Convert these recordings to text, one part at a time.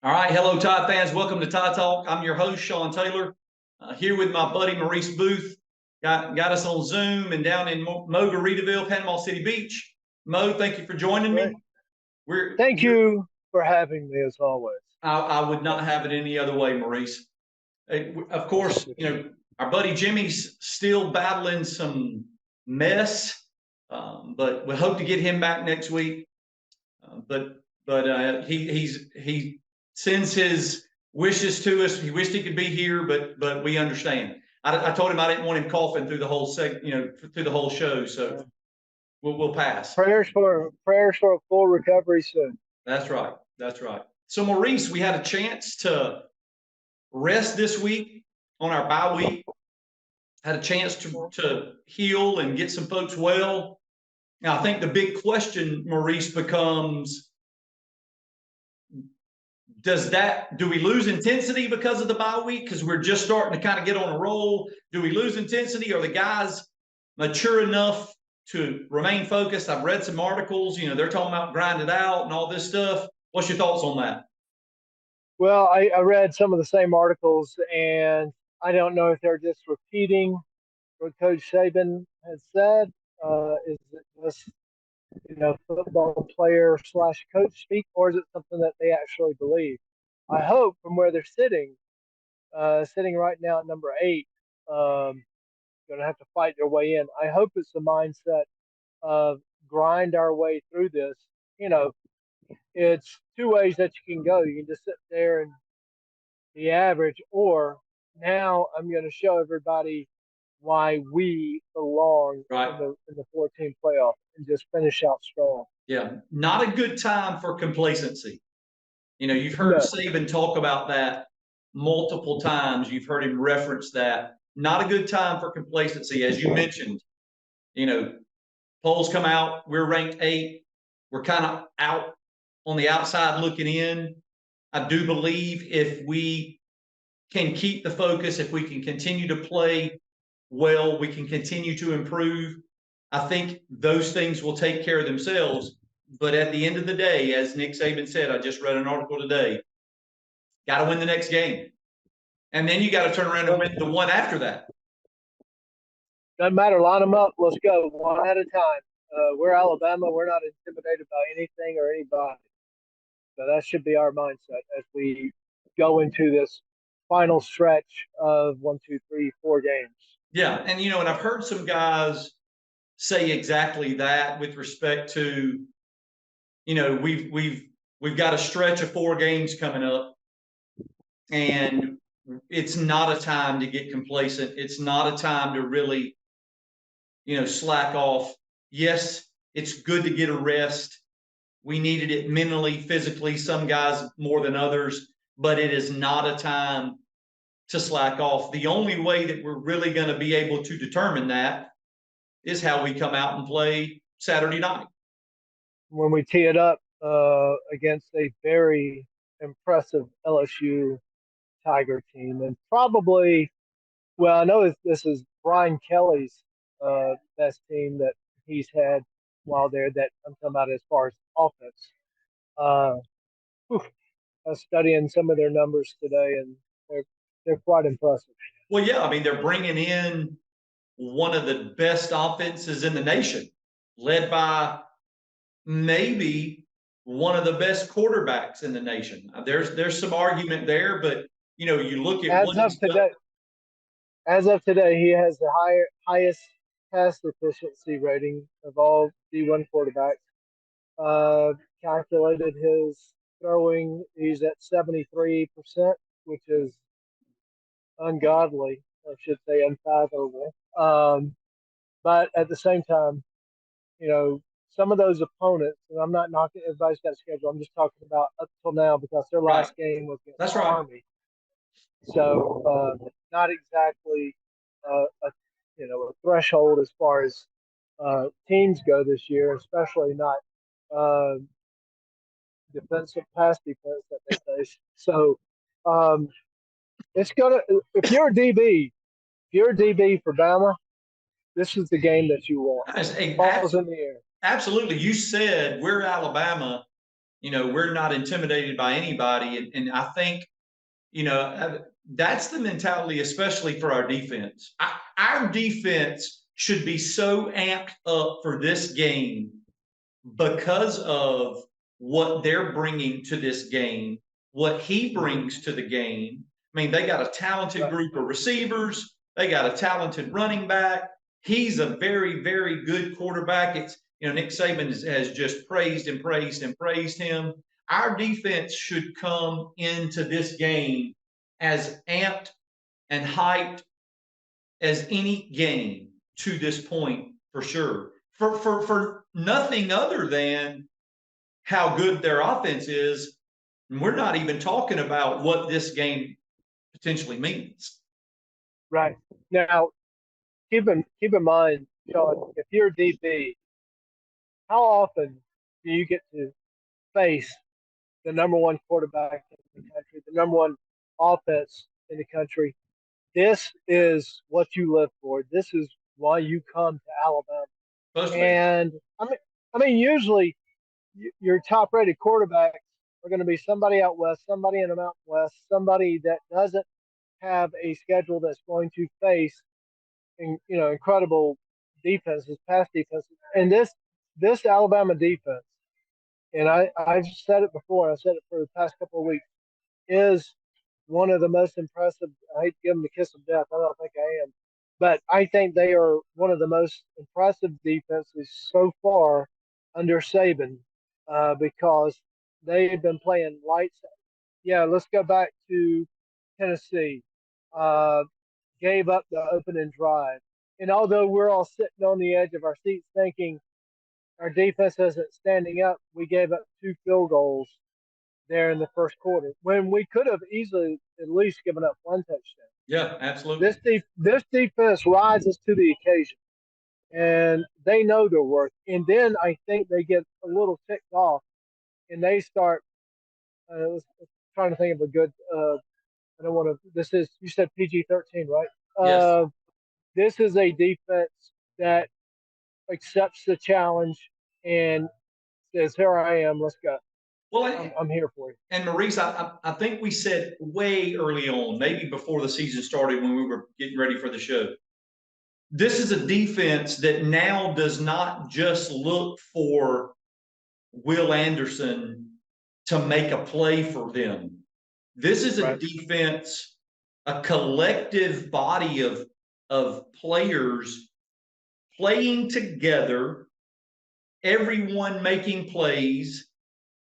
All right, hello, Tide fans. Welcome to Tide Talk. I'm your host, Sean Taylor, here with my buddy Maurice Booth. Got us on Zoom and down in Margaritaville, Panama City Beach. Mo, thank you for joining me. Thank you for having me, as always. I would not have it any other way, Maurice. Of course, our buddy Jimmy's still battling some mess, but we hope to get him back next week. But he sends his wishes to us. He wished he could be here, but we understand. I told him I didn't want him coughing through the whole through the whole show. So we'll pass. Prayers for a full recovery soon. That's right. That's right. So Maurice, we had a chance to rest this week on our bye week. Had a chance to heal and get some folks well. Now I think the big question, Maurice, becomes: do we lose intensity because of the bye week? Because we're just starting to kind of get on a roll. Do we lose intensity? Are the guys mature enough to remain focused? I've read some articles, they're talking about grind it out and all this stuff. What's your thoughts on that? Well, I read some of the same articles, and I don't know if they're just repeating what Coach Saban has said. Is it just football player / coach speak, or is it something that they actually believe? I hope from where they're sitting right now at number 8, going to have to fight their way in. I hope it's the mindset of grind our way through this. It's two ways that you can go. You can just sit there and be average, or now I'm going to show everybody why we belong in the 14 playoff and just finish out strong. Yeah, not a good time for complacency. You've heard Saban talk about that multiple times. You've heard him reference that. Not a good time for complacency. As you mentioned, polls come out. We're ranked 8. We're kind of out on the outside looking in. I do believe if we can keep the focus, if we can continue to play well, we can continue to improve. I think those things will take care of themselves. But at the end of the day, as Nick Saban said, I just read an article today, got to win the next game. And then you got to turn around and win the one after that. Doesn't matter. Line them up. Let's go one at a time. We're Alabama. We're not intimidated by anything or anybody. So that should be our mindset as we go into this final stretch of 1, 2, 3, 4 games. Yeah, and and I've heard some guys say exactly that with respect to, we've got a stretch of 4 games coming up, and it's not a time to get complacent. It's not a time to really, slack off. Yes, it's good to get a rest. We needed it mentally, physically, some guys more than others, but it is not a time to slack off. The only way that we're really going to be able to determine that is how we come out and play Saturday night. When we tee it up against a very impressive LSU Tiger team, and probably, I know this is Brian Kelly's best team that he's had while there, that I'm talking about as far as offense. I was studying some of their numbers today, and they're quite impressive. Well, yeah, I mean, they're bringing in one of the best offenses in the nation, led by maybe one of the best quarterbacks in the nation. There's some argument there, but you look at as of today, he has the highest pass efficiency rating of all D1 quarterbacks. Calculated his throwing, he's at 73%, which is ungodly, I should say unfathomable. But at the same time, some of those opponents, and I'm not knocking, everybody's got a schedule. I'm just talking about up till now because their last game was against Army. So not exactly a threshold as far as teams go this year, especially not pass defense that they face. So it's gonna. If you're a DB for Bama, this is the game that you want. Balls in the air. Absolutely. You said we're Alabama. we're not intimidated by anybody. And I think, that's the mentality, especially for our defense. Our defense should be so amped up for this game because of what they're bringing to this game, what he brings to the game. I mean, they got a talented group of receivers. They got a talented running back. He's a very, very good quarterback. It's, Nick Saban has just praised and praised and praised him. Our defense should come into this game as amped and hyped as any game to this point, for sure. For nothing other than how good their offense is. And we're not even talking about what this game potentially means. Right. Now, keep in mind, Sean, if you're DB, how often do you get to face the number one quarterback in the country, the number one offense in the country? This is what you live for. This is why you come to Alabama. And I mean, usually your top-rated quarterbacks are going to be somebody out west, somebody in the Mountain West, somebody that doesn't have a schedule that's going to face, incredible defenses, pass defenses. And this Alabama defense, and I've said it before, I've said it for the past couple of weeks, is one of the most impressive. I hate to give them the kiss of death. I don't think I am. But I think they are one of the most impressive defenses so far under Saban because they've been playing lights. Yeah, let's go back to Tennessee. Gave up the opening drive. And although we're all sitting on the edge of our seats thinking our defense isn't standing up, we gave up 2 field goals there in the first quarter when we could have easily at least given up 1 touchdown. Yeah, absolutely. This defense rises to the occasion, and they know their worth. And then I think they get a little ticked off, and they start. Trying to think of a good. I don't want to. This is, you said PG-13, right? Yes. This is a defense that accepts the challenge and says, "Here I am. Let's go." Well, I'm here for you. And Maurice, I think we said way early on, maybe before the season started when we were getting ready for the show, this is a defense that now does not just look for Will Anderson to make a play for them. This is a defense, a collective body of players playing together, everyone making plays.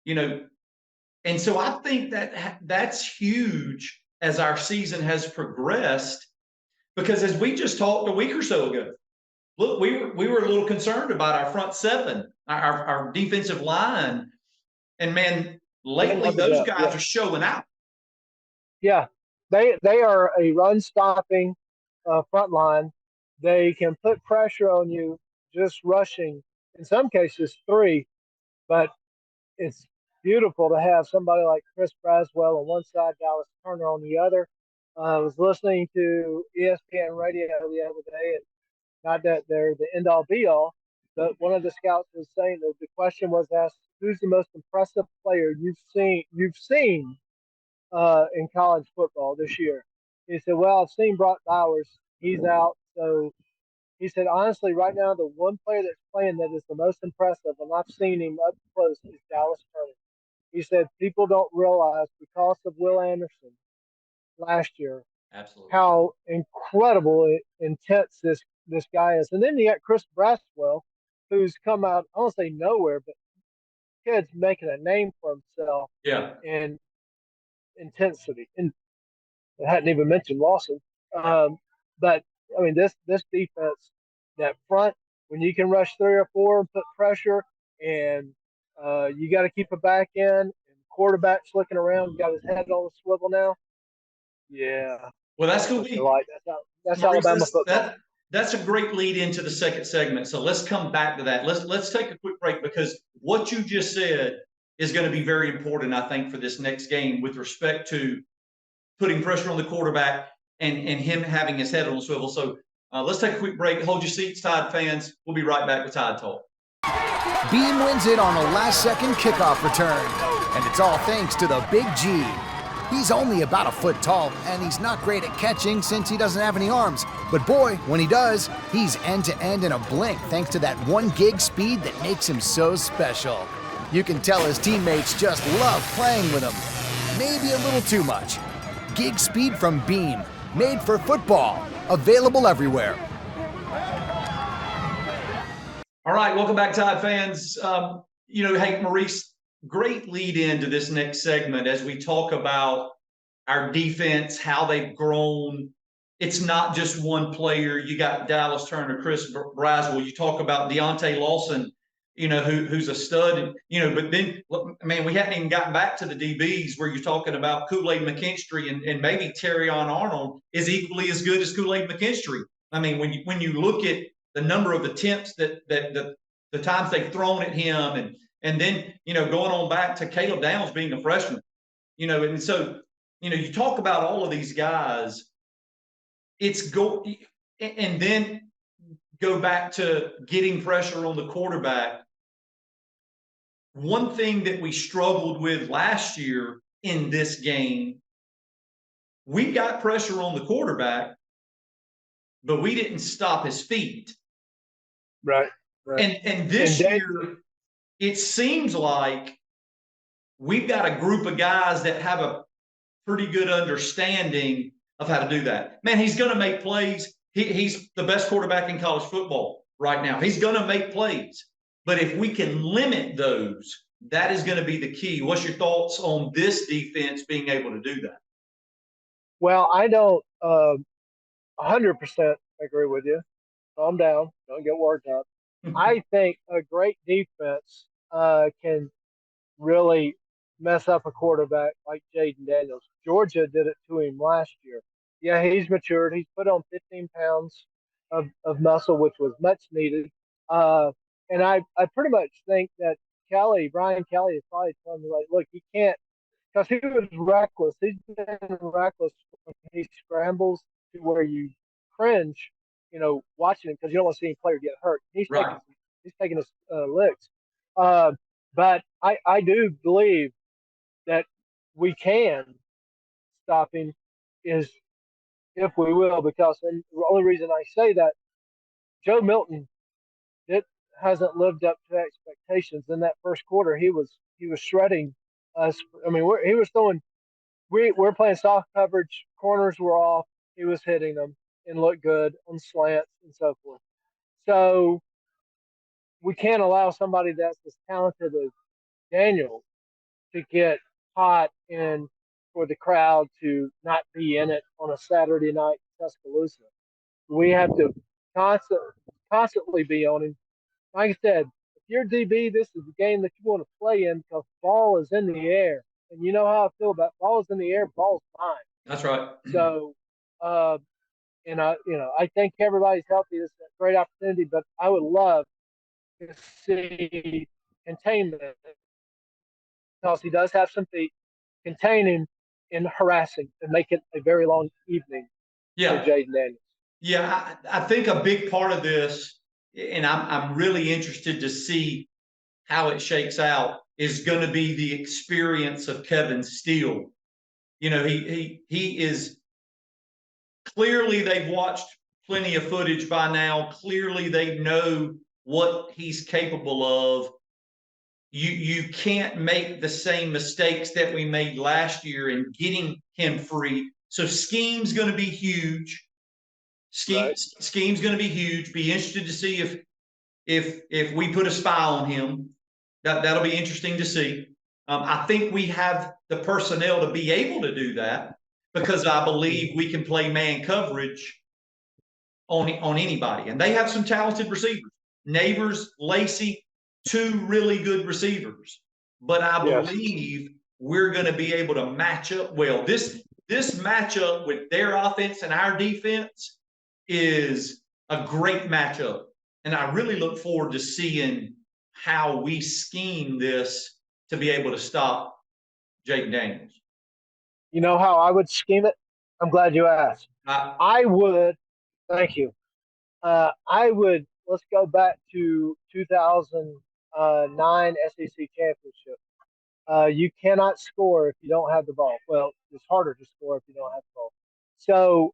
And so I think that's huge as our season has progressed, because as we just talked a week or so ago, look, we were a little concerned about our front seven, our defensive line, and man, lately those guys are showing out. Yeah, they are a run-stopping front line. They can put pressure on you just rushing, in some cases 3, but it's beautiful to have somebody like Chris Braswell on one side, Dallas Turner on the other. I was listening to ESPN radio the other day, and not that they're the end-all be-all, but one of the scouts was saying that the question was asked, "Who's the most impressive player you've seen in college football this year?" He said, "Well, I've seen Brock Bowers. He's out." So he said, "Honestly, right now, the one player that's playing that is the most impressive, and I've seen him up close, is Dallas Turner." He said, "People don't realize, because of Will Anderson last year, absolutely, how incredible intense this guy is." And then you got Chris Braswell, who's come out, I don't say nowhere, but kid's making a name for himself. Yeah. And intensity. And I hadn't even mentioned Lawson. But I mean, this defense, that front, when you can rush 3 or 4 and put pressure, and you got to keep it back in, and the quarterback's looking around, got his head on a swivel now. Yeah. Well, that's going to be like. That's Maurice, Alabama football. That's a great lead into the second segment. So let's come back to that. Let's take a quick break, because what you just said is going to be very important, I think, for this next game with respect to putting pressure on the quarterback and him having his head on a swivel. So let's take a quick break. Hold your seats, Tide fans. We'll be right back with Tide Talk. Beam wins it on a last-second kickoff return, and it's all thanks to the Big G. He's only about a foot tall, and he's not great at catching since he doesn't have any arms. But boy, when he does, he's end-to-end in a blink thanks to that 1 gig speed that makes him so special. You can tell his teammates just love playing with him. Maybe a little too much. Gig speed from Beam, made for football, available everywhere. All right, welcome back, Tide fans. Hey, Maurice, great lead into this next segment as we talk about our defense, how they've grown. It's not just one player. You got Dallas Turner, Chris Braswell. You talk about Deontay Lawson, who's a stud. But then, man, we hadn't even gotten back to the DBs where you're talking about Kool-Aid McKinstry and maybe Terrion Arnold is equally as good as Kool-Aid McKinstry. I mean, when you look at the number of attempts that the times they've thrown at him and then, going on back to Caleb Downs being a freshman, and so, you talk about all of these guys, and then go back to getting pressure on the quarterback. One thing that we struggled with last year in this game, we got pressure on the quarterback, but we didn't stop his feet. Right. And this year, it seems like we've got a group of guys that have a pretty good understanding of how to do that. Man, he's going to make plays. He's the best quarterback in college football right now. He's going to make plays. But if we can limit those, that is going to be the key. What's your thoughts on this defense being able to do that? Well, I don't 100% agree with you. Calm down. Don't get worked up. I think a great defense can really mess up a quarterback like Jayden Daniels. Georgia did it to him last year. Yeah, he's matured. He's put on 15 pounds of muscle, which was much needed. And I pretty much think that Brian Kelly is probably telling me, like, look, you can't, because he was reckless. He's been reckless when he scrambles to where you cringe, watching him because you don't want to see any player get hurt. He's taking his licks. But I do believe that we can stop him is if we will, because and the only reason I say that, Joe Milton hasn't lived up to expectations. In that first quarter, he was shredding us. I mean, he was throwing. We're playing soft coverage. Corners were off. He was hitting them and looked good on slants and so forth. So we can't allow somebody that's as talented as Daniel to get hot and for the crowd to not be in it on a Saturday night in Tuscaloosa. We have to constantly be on him. Like I said, if you're DB, this is the game that you want to play in because ball is in the air. And you know how I feel about ball is in the air, ball's mine. That's right. So, and I think everybody's healthy. It's a great opportunity, but I would love to see containment because he does have some feet. Contain him in harassing and make it a very long evening for Jayden Daniels. Yeah, I think a big part of this, and I'm really interested to see how it shakes out, is going to be the experience of Kevin Steele. He is clearly, they've watched plenty of footage by now. Clearly, they know what he's capable of. You can't make the same mistakes that we made last year in getting him free. So scheme's going to be huge. Scheme's going to be huge. Be interested to see if we put a spy on him. That'll be interesting to see. I think we have the personnel to be able to do that because I believe we can play man coverage on anybody. And they have some talented receivers. Neighbors, Lacey, 2 really good receivers. But I believe we're going to be able to match up well. This matchup with their offense and our defense is a great matchup. And I really look forward to seeing how we scheme this to be able to stop Jayden Daniels. You know how I would scheme it? I'm glad you asked. I would. Thank you. I would. Let's go back to 2000. 9 SEC championships. You cannot score if you don't have the ball. Well, it's harder to score if you don't have the ball. So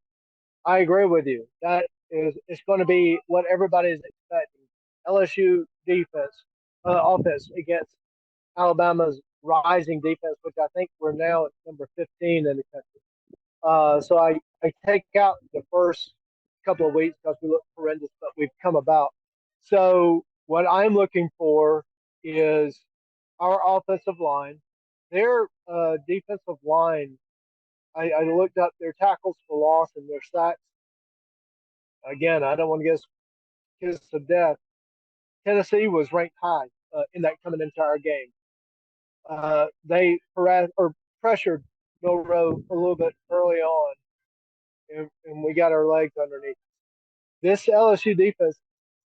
I agree with you. That is, it's going to be what everybody is expecting. LSU defense, offense against Alabama's rising defense, which I think we're now at number 15 in the country. So I take out the first couple of weeks because we look horrendous, but we've come about. So what I'm looking for is our offensive line. Their defensive line, I looked up their tackles for loss and their sacks. Again, I don't want to get kiss of death. Tennessee was ranked high in that coming into our game. They harassed or pressured Milroe a little bit early on, and we got our legs underneath. This LSU defense,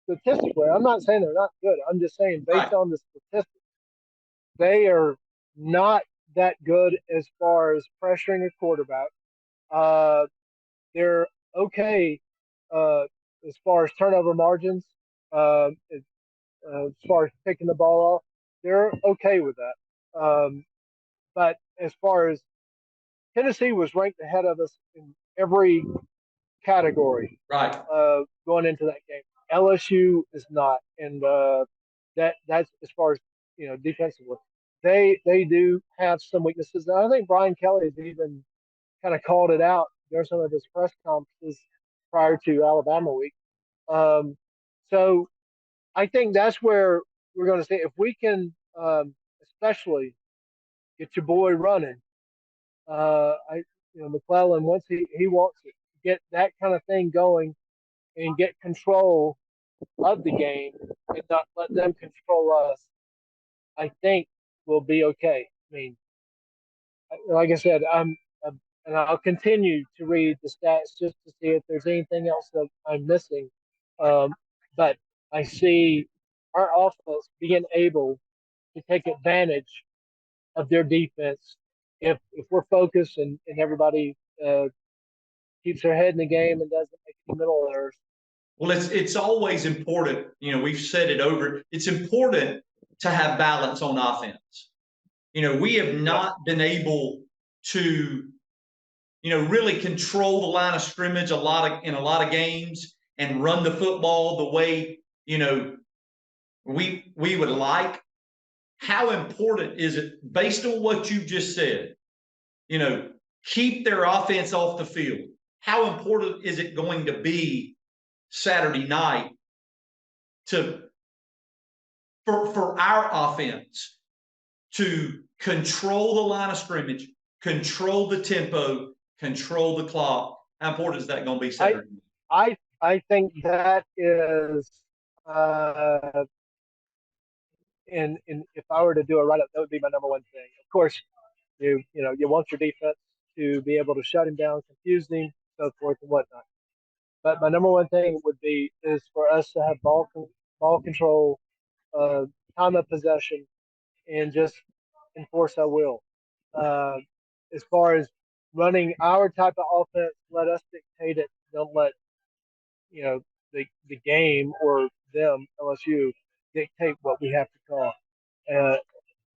statistically, I'm not saying they're not good. I'm just saying based on the statistics, they are not that good as far as pressuring a quarterback. They're okay as far as turnover margins, as far as picking the ball off. They're okay with that. But as far as Tennessee was ranked ahead of us in every category going into that game. LSU is not, and that's as far as defensively. They do have some weaknesses. And I think Brian Kelly has even kind of called it out during some of his press conferences prior to Alabama week. So I think that's where we're going to see if we can, especially get your boy running. McClellan, once he wants it, get that kind of thing going and get control of the game and not let them control us, I think we'll be okay. I mean, like I said, and I'll continue to read the stats just to see if there's anything else that I'm missing. But I see our offense being able to take advantage of their defense if we're focused and everybody keeps their head in the game and doesn't make any middle errors. Well, it's always important. We've said it over. It's important to have balance on offense. We have not been able to, really control the line of scrimmage in a lot of games and run the football the way, we would like. How important is it, based on what you just said, keep their offense off the field? How important is it going to be Saturday night for our offense to control the line of scrimmage, control the tempo, control the clock? How important is that going to be Saturday night? I think that is and if I were to do a write-up, that would be my number one thing. Of course, you want your defense to be able to shut him down, confuse him, so forth and whatnot. But my number one thing is for us to have ball control, time of possession, and just enforce our will. As far as running our type of offense, let us dictate it. Don't let the game or them, LSU, dictate what we have to call.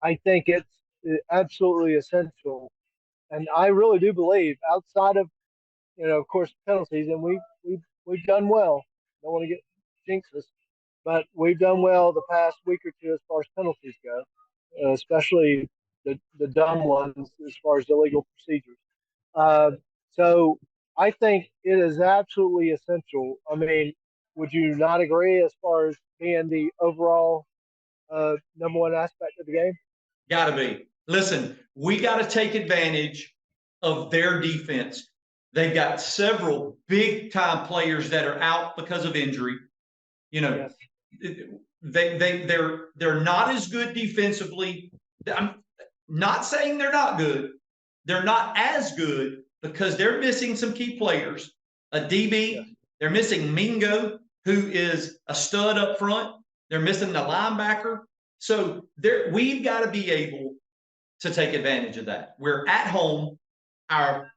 I think it's absolutely essential, and I really do believe outside of of course penalties, and we've done well. Don't want to get jinxes, but we've done well the past week or two as far as penalties go, especially the dumb ones as far as illegal procedures. So I think it is absolutely essential. I mean, would you not agree as far as being the overall number one aspect of the game? Got to be. Listen, we got to take advantage of their defense. They've got several big-time players that are out because of injury. Yes. They're not as good defensively. I'm not saying they're not good. They're not as good because they're missing some key players. A DB, yes. They're missing Mingo, who is a stud up front. They're missing the linebacker. So we've got to be able to take advantage of that. We're at home. Our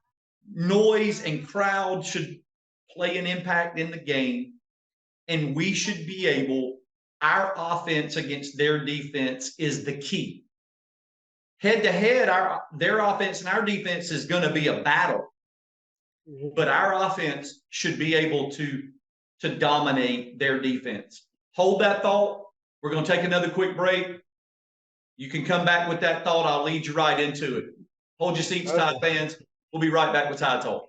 noise and crowd should play an impact in the game, and we should be able our offense against their defense is the key. Head to head, their offense and our defense is going to be a battle, but our offense should be able to dominate their defense. Hold that thought. We're going to take another quick break. You can come back with that thought. I'll lead you right into it. Hold your seats, Tide fans. We'll be right back with Tide Talk.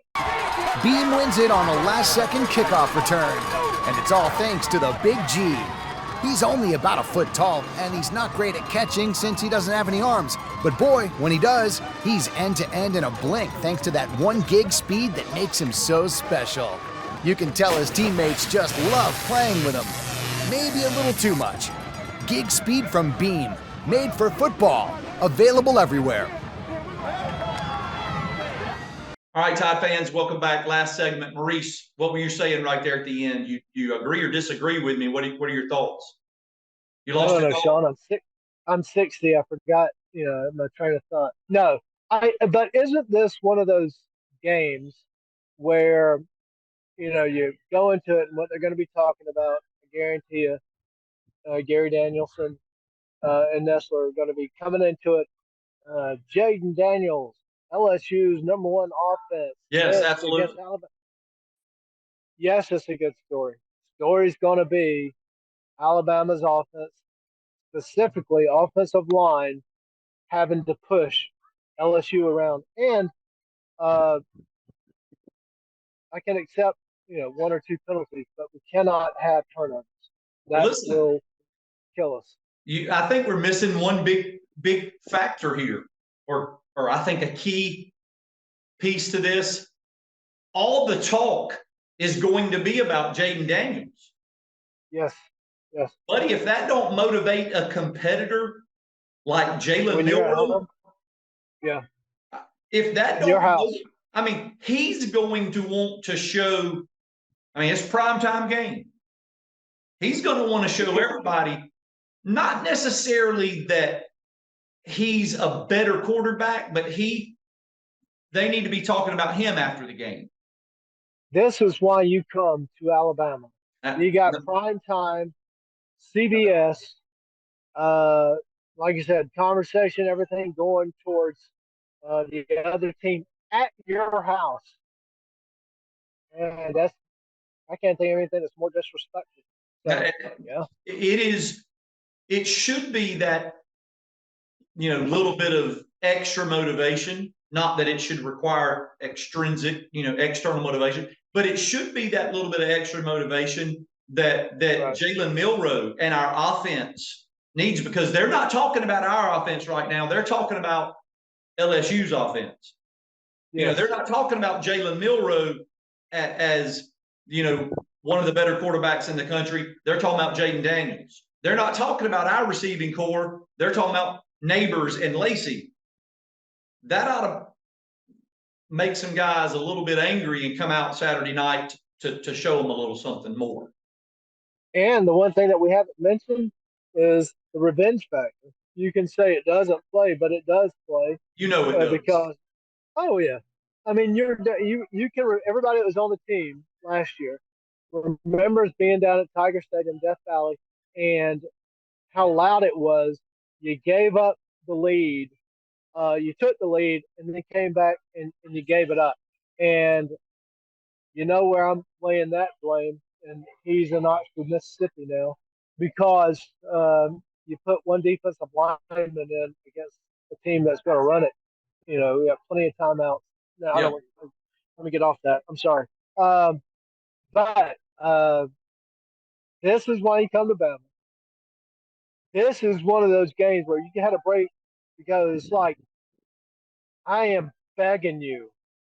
Beam wins it on a last-second kickoff return, and it's all thanks to the Big G. He's only about a foot tall, and he's not great at catching since he doesn't have any arms. But boy, when he does, he's end-to-end in a blink thanks to that 1 gig speed that makes him so special. You can tell his teammates just love playing with him. Maybe a little too much. Gig speed from Beam, made for football, available everywhere. All right, Tide fans, welcome back. Last segment. Maurice, what were you saying right there at the end? You agree or disagree with me? What are your thoughts? You lost I don't your know, thought? Sean. I'm 60. I forgot, my train of thought. No, but isn't this one of those games where, you go into it and what they're going to be talking about? I guarantee you, Gary Danielson and Nessler are going to be coming into it. Jaden Daniels, LSU's number 1 offense. Yes, absolutely. Yes, it's a good story. Story's going to be Alabama's offense, specifically offensive line, having to push LSU around. And I can accept, 1 or 2 penalties, but we cannot have turnovers. That will kill us. I think we're missing one big factor here, or I think a key piece to this. All the talk is going to be about Jaden Daniels. Yes. Buddy, if that don't motivate a competitor like Jalen Milroe, yeah. If that don't, he's going to want to show. It's a primetime game. He's going to want to show everybody, not necessarily that he's a better quarterback, but they need to be talking about him after the game. This is why you come to Alabama. You got prime time, CBS, like you said, conversation, everything going towards the other team at your house. And I can't think of anything that's more disrespectful. So, It should be that, little bit of extra motivation. Not that it should require extrinsic, external motivation, but it should be that little bit of extra motivation that right. Jalen Milroe and our offense needs, because they're not talking about our offense right now. They're talking about LSU's offense. Yes. They're not talking about Jalen Milroe as one of the better quarterbacks in the country. They're talking about Jaden Daniels. They're not talking about our receiving core. They're talking about Neighbors and Lacey. That ought to make some guys a little bit angry and come out Saturday night to show them a little something more. And the one thing that we haven't mentioned is the revenge factor. You can say it doesn't play, but it does play. It does. Because, oh yeah, you can. Everybody that was on the team last year remembers being down at Tiger Stadium, Death Valley, and how loud it was. You gave up the lead. You took the lead and then came back and you gave it up. And you know where I'm laying that blame, and he's in Oxford, Mississippi now, because you put one defensive lineman in against a team that's going to run it. We have plenty of timeouts. No, yeah. Let me get off that. I'm sorry. But this is why you come to Bama. This is one of those games where you had a break, because it's like, I am begging you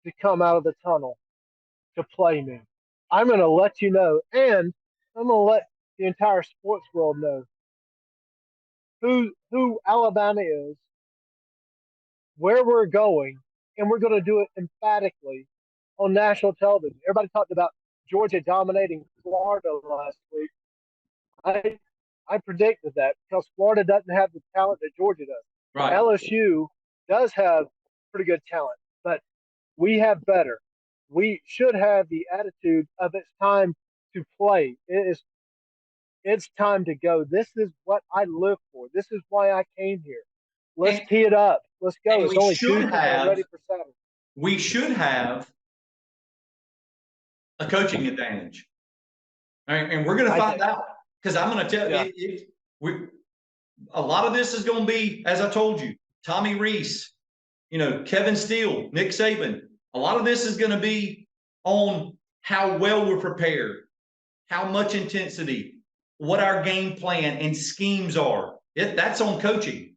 to come out of the tunnel to play me. I'm going to let you know, and I'm going to let the entire sports world know who Alabama is, where we're going, and we're going to do it emphatically on national television. Everybody talked about Georgia dominating Florida last week. I predicted that, because Florida doesn't have the talent that Georgia does. Right. LSU does have pretty good talent, but we have better. We should have the attitude of it's time to play. it's time to go. This is what I live for. This is why I came here. Let's And, tee it up. Let's go. and It's only Tuesday. Get ready for Saturday. we should have a coaching advantage. All right, and we're going to find out, because I'm going to tell you, a lot of this is going to be, as I told you, Tommy Rees, Kevin Steele, Nick Saban. A lot of this is going to be on how well we're prepared, how much intensity, what our game plan and schemes are. That's on coaching.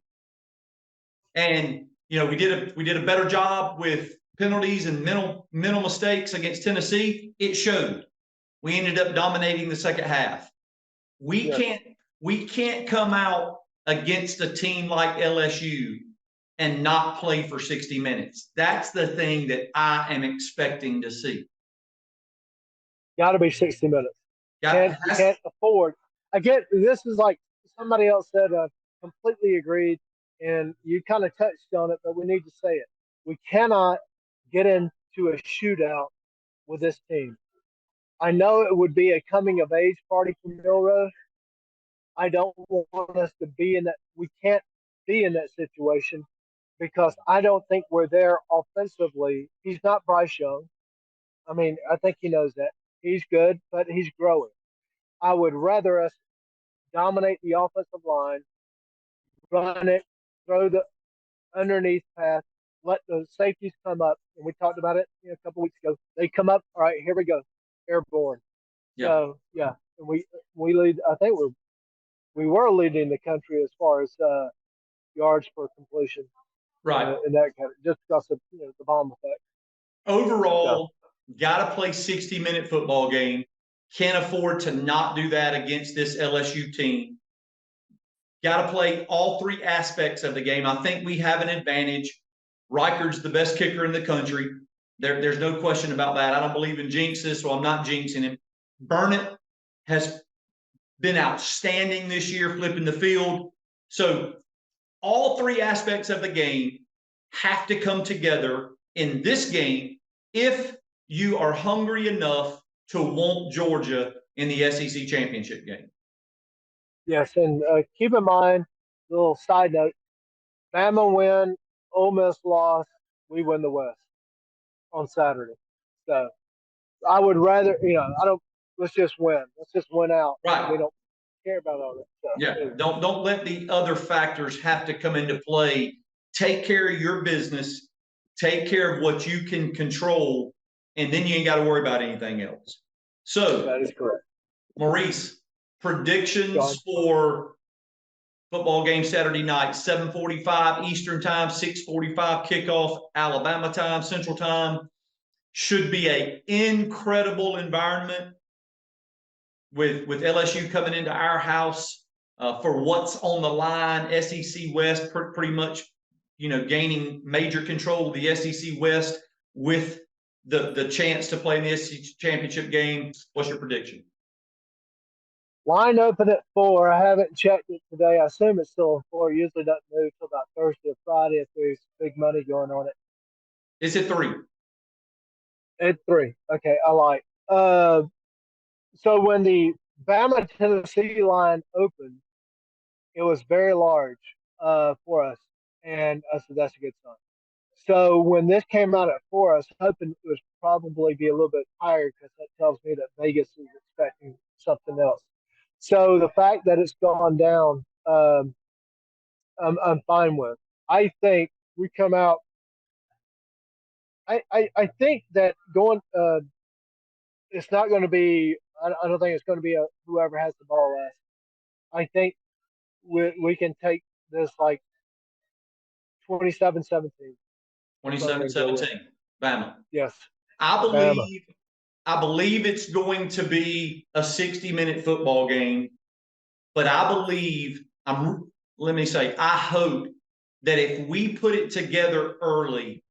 And we did a better job with penalties and mental mistakes against Tennessee. It showed. We ended up dominating the second half. We can't come out against a team like LSU and not play for 60 minutes. That's the thing that I am expecting to see. Got to be 60 minutes. You can't afford. Again, this is like somebody else said, completely agreed, and you kind of touched on it, but we need to say it. We cannot get into a shootout with this team. I know it would be a coming of age party for Milroe. I don't want us to be in that. We can't be in that situation because I don't think we're there offensively. He's not Bryce Young. I mean, I think he knows that. He's good, but he's growing. I would rather us dominate the offensive line, run it, throw the underneath pass, let the safeties come up. And we talked about it a couple weeks ago. They come up. All right, here we go. Airborne. Yeah. So, we lead. I think we were leading the country as far as yards per completion. Right. In that kind of, just because of the bomb effect. Overall, got to play 60-minute football game. Can't afford to not do that against this LSU team. Got to play all three aspects of the game. I think we have an advantage. Reichard's the best kicker in the country. There's no question about that. I don't believe in jinxes, so I'm not jinxing him. Burnett has been outstanding this year, flipping the field. So all three aspects of the game have to come together in this game if you are hungry enough to want Georgia in the SEC championship game. Yes, and keep in mind, little side note, Bama win, Ole Miss loss, we win the West on Saturday. So I would rather, let's just win. Let's just win out. Right. We don't care about all that stuff. Yeah. Don't let the other factors have to come into play. Take care of your business. Take care of what you can control, and then you ain't got to worry about anything else. So that is correct. Maurice, predictions for football game Saturday night, 7:45 Eastern time, 6:45 kickoff, Alabama time, Central time. Should be an incredible environment with LSU coming into our house for what's on the line. SEC West pretty much, gaining major control of the SEC West with the chance to play in the SEC championship game. What's your prediction? Line open at 4. I haven't checked it today. I assume it's still 4. Usually doesn't move till about Thursday or Friday if there's big money going on it. It's at 3. At 3. Okay, I like. So when the Bama Tennessee line opened, it was very large for us, and I said that's a good sign. So when this came out at 4, I was hoping it would probably be a little bit higher because that tells me that Vegas is expecting something else. So the fact that it's gone down, I'm fine with. I think we come out. I think that going. It's not going to be. I don't think it's going to be whoever has the ball last. I think we can take this like 27-17. 27-17. Bama. Yes. I believe it's going to be a 60-minute football game, but I hope that if we put it together early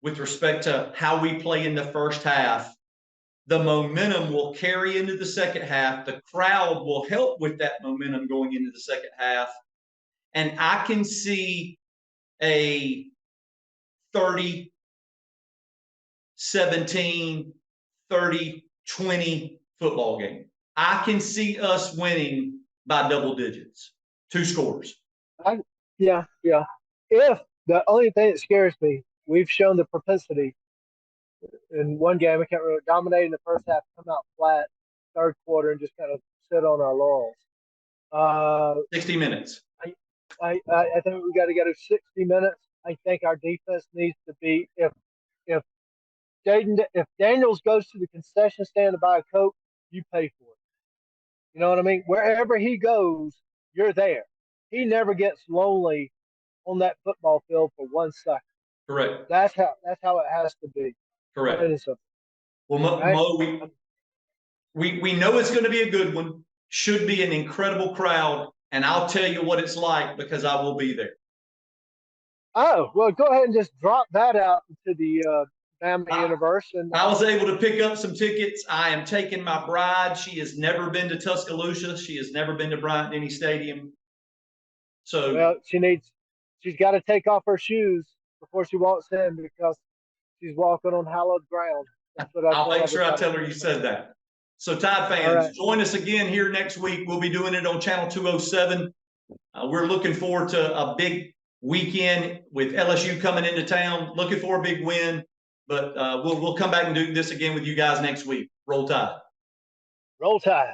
with respect to how we play in the first half, the momentum will carry into the second half. The crowd will help with that momentum going into the second half. And I can see a 30-17, 30-20 football game. I can see us winning by double digits, 2 scores. Yeah. If the only thing that scares me, we've shown the propensity in one game, I can't remember, dominating the first half, come out flat, third quarter, and just kind of sit on our laurels. 60 minutes. I think we got to go to 60 minutes. I think our defense needs to be if Daniels goes to the concession stand to buy a Coke, you pay for it. You know what I mean? Wherever he goes, you're there. He never gets lonely on that football field for 1 second. Correct. That's how it has to be. Correct. Well, Right? Mo, we know it's going to be a good one. Should be an incredible crowd, and I'll tell you what it's like because I will be there. Oh, well, go ahead and just drop that out into the Bama universe. And I was able to pick up some tickets. I am taking my bride. She has never been to Tuscaloosa. She has never been to Bryant-Denny Stadium. So, well, she's got to take off her shoes before she walks in because she's walking on hallowed ground. That's what I'll make sure I tell her you said that. So, Tide fans, join us again here next week. We'll be doing it on Channel 207. We're looking forward to a big weekend with LSU coming into town. Looking for a big win. But we'll come back and do this again with you guys next week. Roll Tide. Roll Tide.